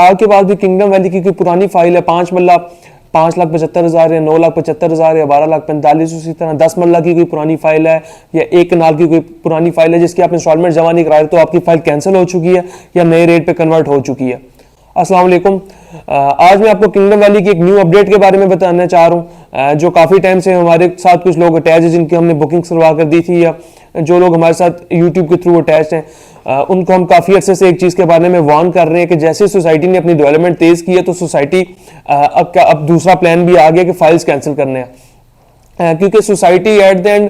आपके पास भी kingdom valley की कोई पुरानी फाइल है 5 मरला 5,75,000 या 9,75,000 या 12,45,000, उसी तरह 10 मरला की कोई पुरानी फाइल है या 1 कनाल की कोई पुरानी फाइल है जिसकी आप इंस्टॉलमेंट जमा नहीं करा रहे, तो आपकी फाइल कैंसिल हो चुकी है या नए रेट पे कन्वर्ट हो चुकी है। अस्सलाम वालेकुम। आज मैं आपको किंगडम वैली की एक न्यू अपडेट के बारे में बताना चाह रहा हूँ। जो काफ़ी टाइम से हमारे साथ कुछ लोग अटैच है जिनकी हमने बुकिंग करवा कर दी थी, या जो लोग हमारे साथ यूट्यूब के थ्रू अटैच हैं, उनको हम काफ़ी अर्से से एक चीज़ के बारे में वार्न कर रहे हैं कि जैसे सोसाइटी ने अपनी डेवलपमेंट तेज़ की है तो सोसाइटी अब दूसरा प्लान भी आ गया कि फाइल्स कैंसिल करने हैं, क्योंकि सोसाइटी एट द एंड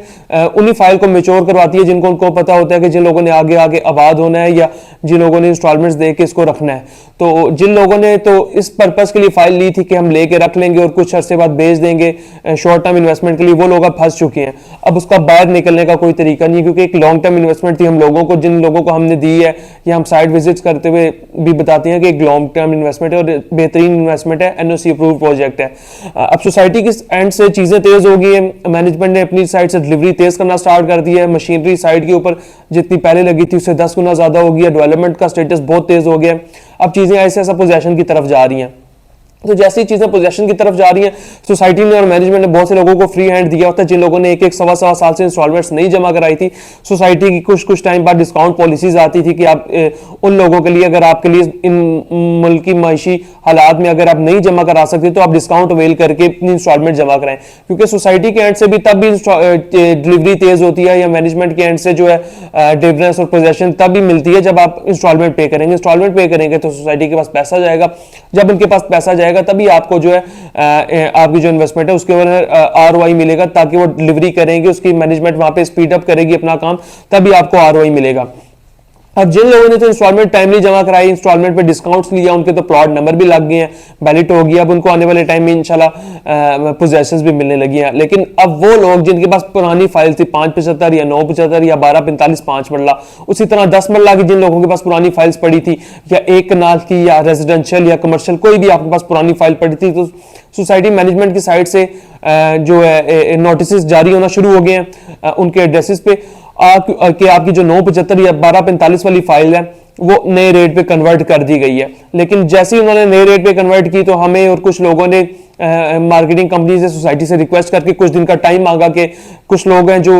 उन्हीं फाइल को मेच्योर करवाती है जिनको उनको पता होता है कि जिन लोगों ने आगे आगे आबाद होना है या जिन लोगों ने इंस्टॉलमेंट्स दे के इसको रखना है। तो जिन लोगों ने तो इस पर्पस के लिए फाइल ली थी कि हम लेके रख लेंगे और कुछ अरसे बाद बेच देंगे शॉर्ट टर्म इन्वेस्टमेंट के लिए, वो लोग अब फंस चुके हैं। अब उसका बाहर निकलने का कोई तरीका नहीं, क्योंकि एक लॉन्ग टर्म इन्वेस्टमेंट थी हम लोगों को, जिन लोगों को हमने दी है या हम साइट विजिट्स करते हुए भी बताते हैं कि एक लॉन्ग टर्म इन्वेस्टमेंट है और बेहतरीन इन्वेस्टमेंट है, एनओसी अप्रूव प्रोजेक्ट है। अब सोसाइटी की एंड से चीज़ें तेज़ हो गई है, मैनेजमेंट ने अपनी साइड से डिलीवरी तेज करना स्टार्ट कर दी है, मशीनरी साइड के ऊपर जितनी पहले लगी थी उससे 10 गुना ज्यादा हो गया, डेवलपमेंट का स्टेटस बहुत तेज हो गया। अब चीजें ऐसे ऐसा पोजेशन की तरफ जा रही हैं। तो जैसी चीजें पोजेशन की तरफ जा रही हैं, सोसाइटी ने और मैनेजमेंट ने बहुत से लोगों को फ्री हैंड दिया होता है जिन लोगों ने एक एक सवा साल से इंस्टॉलमेंट्स नहीं जमा कराई थी। सोसाइटी की कुछ टाइम बाद डिस्काउंट पॉलिसीज आती थी कि आप उन लोगों के लिए, अगर आपके लिए इन मुल्की माशी हालात में अगर आप नहीं जमा करा सकते तो आप डिस्काउंट अवेल करके अपनी इंस्टॉलमेंट जमा कराएं, क्योंकि सोसाइटी के एंड से भी तब भी डिलीवरी तेज होती है या मैनेजमेंट के एंड से जो है डिविडेंड्स और पोजेशन तब भी मिलती है जब आप इंस्टॉलमेंट पे करेंगे। इंस्टॉलमेंट पे करेंगे तो सोसाइटी के पास पैसा जाएगा, जब उनके पास पैसा जाएगा तभी आपको जो है आपकी जो इन्वेस्टमेंट है उसके ऊपर आरओआई मिलेगा, ताकि वो डिलीवरी करेंगे, उसकी मैनेजमेंट वहां पे स्पीड अप करेगी अपना काम, तभी आपको आरओआई मिलेगा। अब जिन लोगों ने तो इंस्टॉलमेंट टाइमली जमा कराई, इंस्टॉलमेंट पे डिस्काउंट्स लिया, उनके तो प्लॉट नंबर भी लग गए हैं, वैलिड हो गया, अब उनको आने वाले टाइम में इंशाल्लाह पोजेशंस भी मिलने लगी हैं। लेकिन अब वो लोग जिनके पास पुरानी फाइल थी 575 या 975 या 1245 5 मरला, उसी तरह 10 मरला की जिन लोगों के पास पुरानी फाइल्स पड़ी थी, या 1 कनाल की या रेजिडेंशियल या कमर्शियल कोई भी आपके पास पुरानी फाइल पड़ी थी, तो सोसाइटी मैनेजमेंट की साइड से जो है नोटिस जारी होना शुरू हो गए हैं उनके एड्रेसेस पे कि आपकी जो 975 या 1245 वाली फाइल है वो नए रेट पे कन्वर्ट कर दी गई है। लेकिन जैसे ही उन्होंने नए रेट पे कन्वर्ट की तो हमें और कुछ लोगों ने मार्केटिंग कंपनी से सोसाइटी से रिक्वेस्ट करके कुछ दिन का टाइम मांगा कि कुछ लोग हैं जो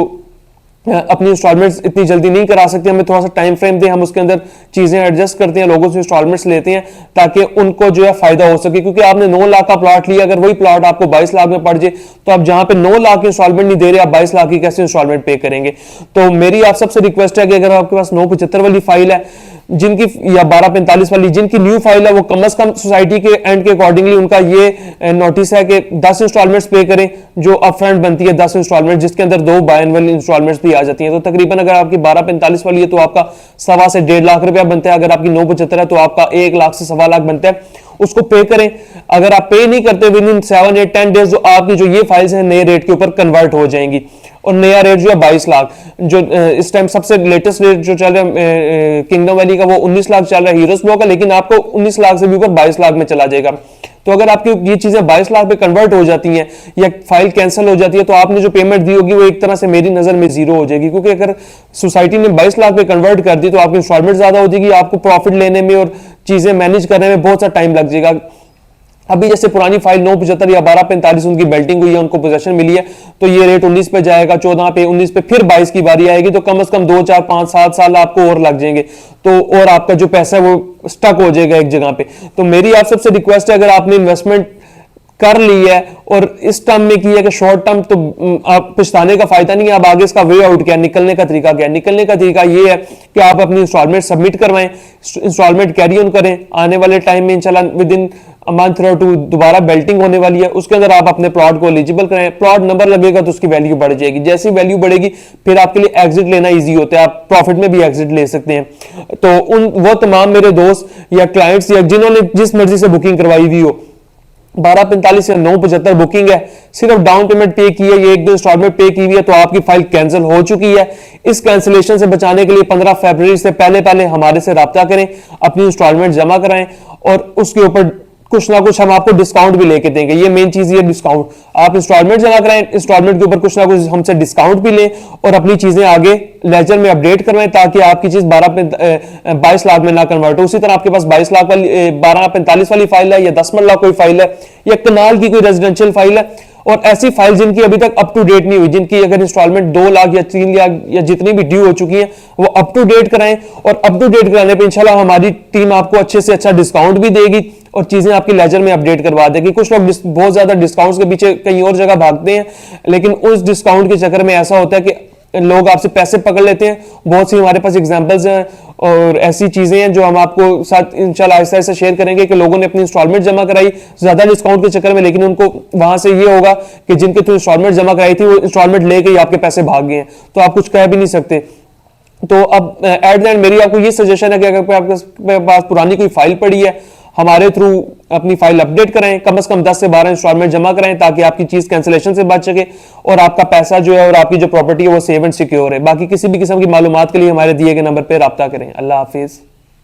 अपनी इंस्टॉलमेंट्स इतनी जल्दी नहीं करा सकते, हमें थोड़ा सा टाइम फ्रेम दें, हम उसके अंदर चीजें एडजस्ट करते हैं, लोगों से इंस्टॉलमेंट्स लेते हैं ताकि उनको जो है फायदा हो सके। क्योंकि आपने 9 लाख का प्लॉट लिया, अगर वही प्लॉट आपको 22 लाख में पड़ जाए तो आप जहां पे 9 लाख की इंस्टॉलमेंट नहीं दे रहे, आप 22 लाख की कैसे इंस्टॉलमेंट पे करेंगे। तो मेरी आप सबसे रिक्वेस्ट है कि अगर आपके पास 975 वाली फाइल है जिनकी, या 1245 वाली जिनकी न्यू फाइल है, वो कम से कम सोसाइटी के एंड के अकॉर्डिंगली उनका ये नोटिस है कि 10 इंस्टॉलमेंट्स पे करें, जो अपफ्रंट बनती है 10 इंस्टॉलमेंट, जिसके अंदर 2 बाय एनुअल इंस्टॉलमेंट्स भी आ जाती हैं। तो तकरीबन अगर आपकी 1245 वाली है तो आपका 1.25 से 1.5 लाख रुपया बनता है, अगर आपकी 975 है तो आपका 1 लाख से 1.25 लाख बनता है, उसको पे करें। अगर आप पे नहीं करते विद इन 7, 8, 10 डेज, जो आपकी जो ये फाइल्स हैं नए रेट के ऊपर कन्वर्ट हो जाएंगी, और नया रेट जो है 22 लाख, जो इस टाइम सबसे लेटेस्ट रेट जो चल रहा है किंगडम वैली का वो 19 लाख चल रहा है हीरोज ब्लॉक का, लेकिन आपको 19 लाख से भी ऊपर 22 लाख में चला जाएगा। तो अगर आपकी ये चीजें 22 लाख पे कन्वर्ट हो जाती हैं या फाइल कैंसिल हो जाती है तो आपने जो पेमेंट दी होगी वो एक तरह से मेरी नजर में जीरो हो जाएगी, क्योंकि अगर सोसाइटी ने 22 लाख पे कन्वर्ट कर दी तो आपकी इंस्टॉलमेंट ज्यादा हो जाएगी, आपको प्रॉफिट लेने में और चीजें मैनेज करने में बहुत सा टाइम लग जाएगा। अभी जैसे पुरानी फाइल 975 या 1245 उनकी बेल्टिंग हुई है, उनको पोजीशन मिली है, तो ये रेट 19 पे जाएगा, 14 पे, 19 पे, फिर 22 की बारी आएगी, तो कम से कम 2, 4, 5, 7 साल आपको और लग जाएंगे, तो और आपका जो पैसा है वो स्टक हो जाएगा एक जगह पे। तो मेरी आप सबसे रिक्वेस्ट है, अगर आपने इन्वेस्टमेंट कर ली है और इस टर्म में की है कि शॉर्ट टर्म, तो आप पछताने का फायदा नहीं है। अब आगे इसका वे आउट क्या, निकलने का तरीका क्या है? निकलने का तरीका ये है कि आप अपनी इंस्टॉलमेंट सबमिट करवाएं, इंस्टॉलमेंट कैरी ऑन करें। आने वाले टाइम में इंशाल्लाह विद इन मंथ और 2 दोबारा बेल्टिंग होने वाली है, उसके अंदर आप अपने प्लॉट को एलिजिबल करें, प्लॉट नंबर लगेगा तो उसकी वैल्यू बढ़ जाएगी, जैसी वैल्यू बढ़ेगी फिर आपके लिए एग्जिट लेना इजी होता है, आप प्रॉफिट में भी एग्जिट ले सकते हैं। तो वो तमाम मेरे दोस्त या क्लाइंट्स या जिन्होंने जिस मर्जी से बुकिंग करवाई हुई हो, 1245 या 975 बुकिंग है, सिर्फ डाउन पेमेंट पे की है, ये 1-2 इंस्टॉलमेंट पे की हुई है, तो आपकी फाइल कैंसिल हो चुकी है। इस कैंसिलेशन से बचाने के लिए 15 फरवरी से पहले पहले हमारे से राब्ता करें, अपनी इंस्टॉलमेंट जमा कराएं और उसके ऊपर कुछ ना कुछ हम आपको डिस्काउंट भी लेके देंगे। ये मेन चीज ये डिस्काउंट, आप इंस्टॉलमेंट जमा कराएं, इंस्टॉलमेंट के ऊपर कुछ ना कुछ हमसे डिस्काउंट भी लें और अपनी चीजें आगे लेजर में अपडेट करवाएं ताकि आपकी चीज 22 लाख में ना कन्वर्ट हो। उसी तरह आपके पास 22 लाख वाली 1245 वाली फाइल है या 10 मरला कोई फाइल है या कनाल की कोई रेजिडेंशियल फाइल है और ऐसी फाइल जिनकी अभी तक अप टू डेट नहीं हुई, जिनकी अगर इंस्टॉलमेंट 2 लाख या 3 लाख या जितनी भी ड्यू हो चुकी है वो अप टू डेट कराएं और अप टू डेट कराने पे इंशाल्लाह हमारी टीम आपको अच्छे से अच्छा डिस्काउंट भी देगी और चीजें आपकी लेजर में अपडेट करवा देगी। कुछ लोग बहुत ज्यादा डिस्काउंट्स के पीछे कहीं और जगह भागते हैं, लेकिन उस डिस्काउंट के चक्कर में ऐसा होता है कि लोग आपसे पैसे पकड़ लेते हैं। बहुत सी हमारे पास एग्जांपल्स हैं और ऐसी चीजें हैं जो हम आपको साथ इंशाल्लाह आहिस्ता आहिस्ता शेयर करेंगे कि लोगों ने अपनी इंस्टॉलमेंट जमा कराई ज्यादा डिस्काउंट के चक्कर में, लेकिन उनको वहां से ये होगा कि जिनके थ्रू इंस्टॉलमेंट जमा कराई थी वो इंस्टॉलमेंट लेके ही आपके पैसे भाग गए हैं, तो आप कुछ कह भी नहीं सकते। तो अब एट द एंड मेरी आपको ये सजेशन है कि अगर आपके पास पुरानी कोई फाइल पड़ी है, हमारे थ्रू अपनी फाइल अपडेट कराएं, कम से कम 10 से 12 इंस्टॉलमेंट जमा कराएं ताकि आपकी चीज कैंसिलेशन से बच सके और आपका पैसा जो है और आपकी जो प्रॉपर्टी है वो सेव एंड सिक्योर है। बाकी किसी भी किस्म की मालूमात के लिए हमारे दिए गए नंबर पर रब्ता करें। अल्लाह हाफिज।